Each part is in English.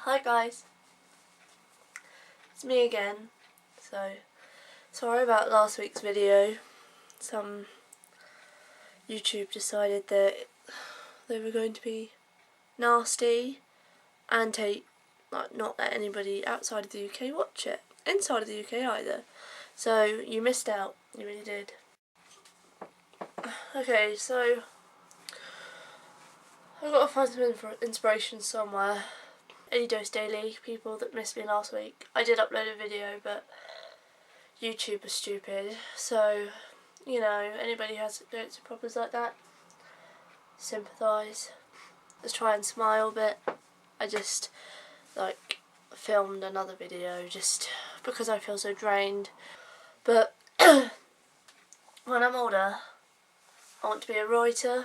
Hi guys, it's me again. So, sorry about last week's video. Some YouTube decided that they were going to be nasty and not let anybody outside of the UK watch it. Inside of the UK either. So, you missed out. You really did. Okay, so I've got to find some inspiration somewhere. Any DosedDaily people that missed me last week. I did upload a video, but YouTube was stupid. So, you know, anybody who has experience with problems like that, sympathise. Just try and smile a bit. I just, filmed another video just because I feel so drained. But when I'm older, I want to be a writer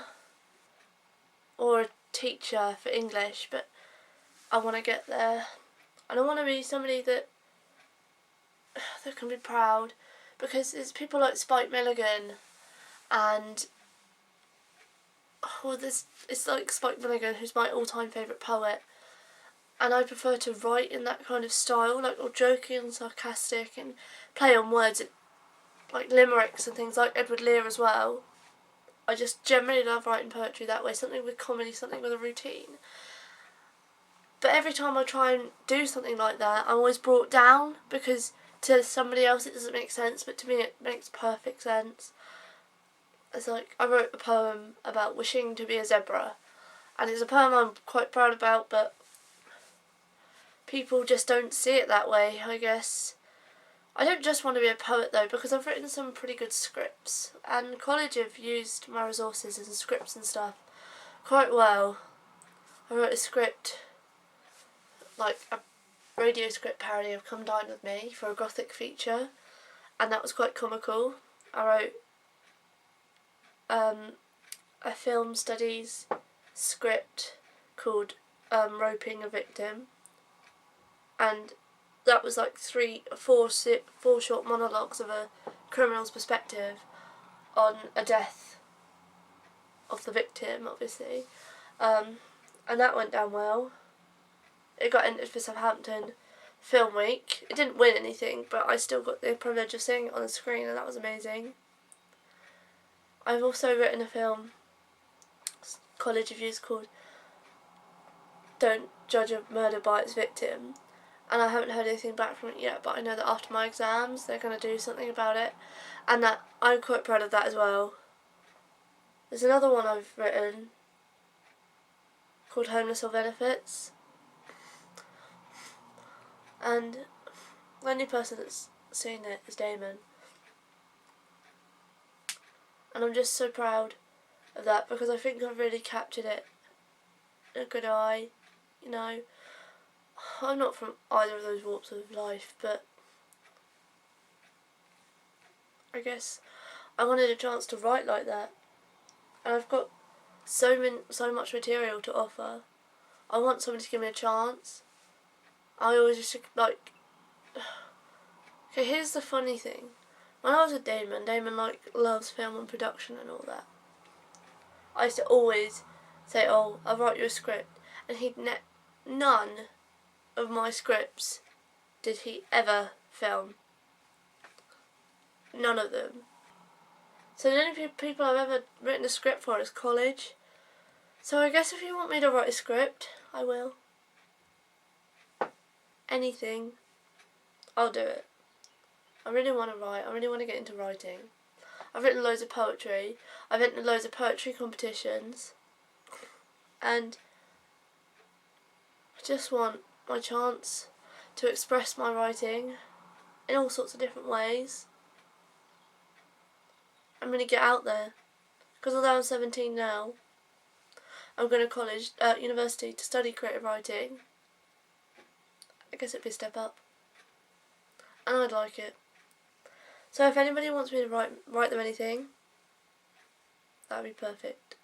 or a teacher for English, but I want to get there. And I want to be somebody that can be proud, because it's people like Spike Milligan and it's like Spike Milligan, who's my all-time favourite poet, and I prefer to write in that kind of style, or joking and sarcastic and play on words, like limericks and things, like Edward Lear as well. I just generally love writing poetry that way, something with comedy, something with a routine. But every time I try and do something like that, I'm always brought down, because to somebody else it doesn't make sense, but to me it makes perfect sense. It's like, I wrote a poem about wishing to be a zebra, and it's a poem I'm quite proud about, but people just don't see it that way, I guess. I don't just want to be a poet though, because I've written some pretty good scripts, and college have used my resources and scripts and stuff quite well. I wrote a script, like a radio script parody of Come Dine With Me for a gothic feature, and that was quite comical. I wrote a film studies script called Roping a Victim, and that was like four short monologues of a criminal's perspective on a death of the victim, obviously, and that went down well. It got entered for Southampton Film Week. It didn't win anything, but I still got the privilege of seeing it on the screen, and that was amazing. I've also written a film, college reviews, called Don't Judge a Murder by Its Victim, and I haven't heard anything back from it yet, but I know that after my exams they're going to do something about it, and that I'm quite proud of that as well. There's another one I've written called Homeless or Benefits, and the only person that's seen it is Damon. And I'm just so proud of that, because I think I've really captured it in a good eye. You know, I'm not from either of those walks of life, but I guess I wanted a chance to write like that. And I've got so much material to offer. I want somebody to give me a chance. I always just okay, here's the funny thing. When I was with Damon loves film and production and all that. I used to always say, oh, I'll write you a script, and none of my scripts did he ever film. None of them. So the only people I've ever written a script for is college. So I guess if you want me to write a script, I will. Anything, I'll do it. I really want to write. I really want to get into writing. I've written loads of poetry. I've written loads of poetry competitions. And I just want my chance to express my writing in all sorts of different ways. I'm going to get out there. Because although I'm 17 now, I'm going to university to study creative writing. I guess it'd be a step up. And I'd like it. So if anybody wants me to write them anything, that'd be perfect.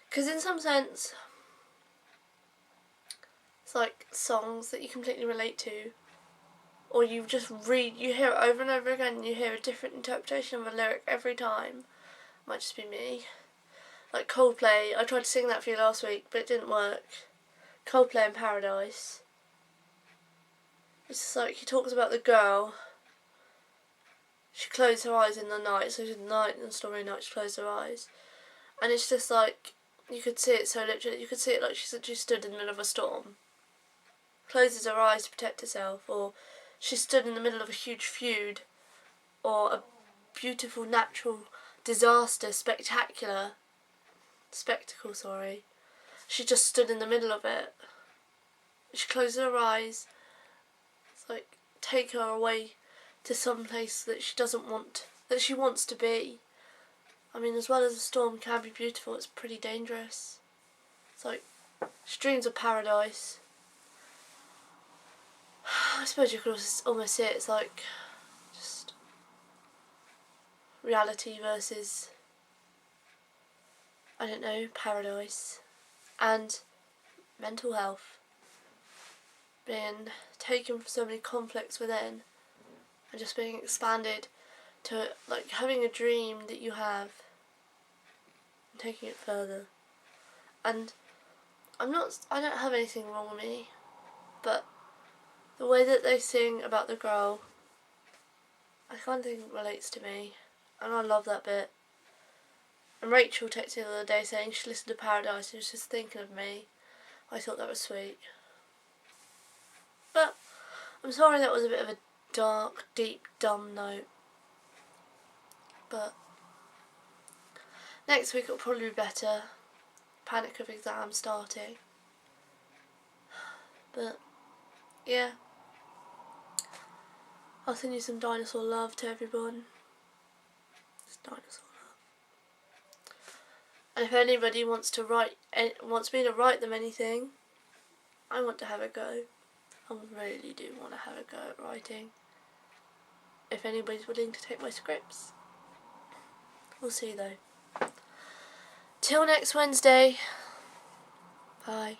Because in some sense, it's like songs that you completely relate to, or you just you hear it over and over again, and you hear a different interpretation of a lyric every time. Might just be me. Like Coldplay, I tried to sing that for you last week, but it didn't work. Coldplay in Paradise. It's just like, he talks about the girl. She closed her eyes in the night, so in the night, in the story night, she closed her eyes. And it's just like, you could see it so literally, you could see it like she stood in the middle of a storm. Closes her eyes to protect herself, or she stood in the middle of a huge feud, or a beautiful natural disaster, spectacle, sorry. She just stood in the middle of it. She closes her eyes. It's like, take her away to some place that she doesn't want, that she wants to be. I mean, as well as a storm can be beautiful, it's pretty dangerous. It's like, she dreams of paradise. I suppose you could almost see it, it's like, just reality versus, I don't know, paradise. And mental health. Being taken from so many conflicts within, and just being expanded to, like, having a dream that you have and taking it further. And I don't have anything wrong with me, but the way that they sing about the girl, I kind of think relates to me, and I love that bit. And Rachel texted me the other day saying she listened to Paradise and was just thinking of me. I thought that was sweet. But I'm sorry that was a bit of a dark, deep, dumb note. But next week it'll probably be better. Panic of exams starting. But yeah, I'll send you some dinosaur love to everyone. Just dinosaur love. And if anybody wants me to write them anything, I want to have a go. I really do want to have a go at writing. If anybody's willing to take my scripts. We'll see though. Till next Wednesday. Bye.